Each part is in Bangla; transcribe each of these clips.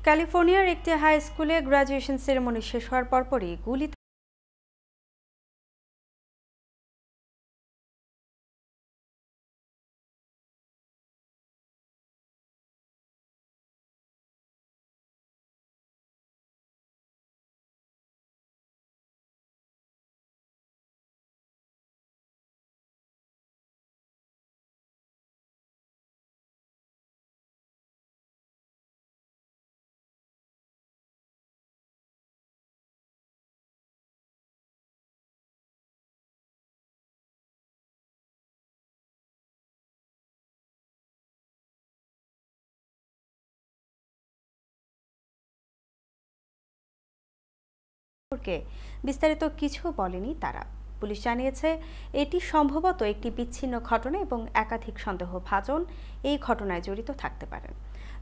ক্যালিফোর্নিয়ার একটি হাই স্কুলে গ্র্যাজুয়েশন সেরেমনি শেষ হওয়ার পরপরই গুলিতে বিস্তারিত কিছু বলেনি তারা। পুলিশ জানিয়েছে এটি সম্ভবত একটি বিচ্ছিন্ন ঘটনা এবং একাধিক সন্দেহভাজন এই ঘটনায় জড়িত থাকতে পারেন।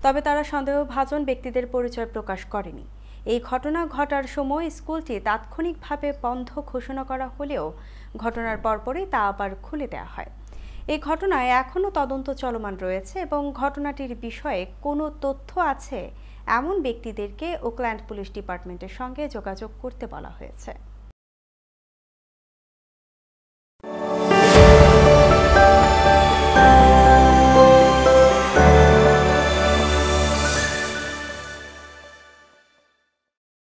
তবে তারা সন্দেহভাজন ব্যক্তিদের পরিচয় প্রকাশ করেনি। এই ঘটনা ঘটার সময় স্কুলটি তাৎক্ষণিকভাবে বন্ধ ঘোষণা করা হলেও ঘটনার পরপরই তা আবার খুলে দেওয়া হয়। এই ঘটনায় এখনও তদন্ত চলমান রয়েছে এবং ঘটনাটির বিষয়ে কোনো তথ্য আছে এমন ব্যক্তিদেরকে ওকল্যান্ড পুলিশ ডিপার্টমেন্টের সঙ্গে যোগাযোগ করতে বলা হয়েছে।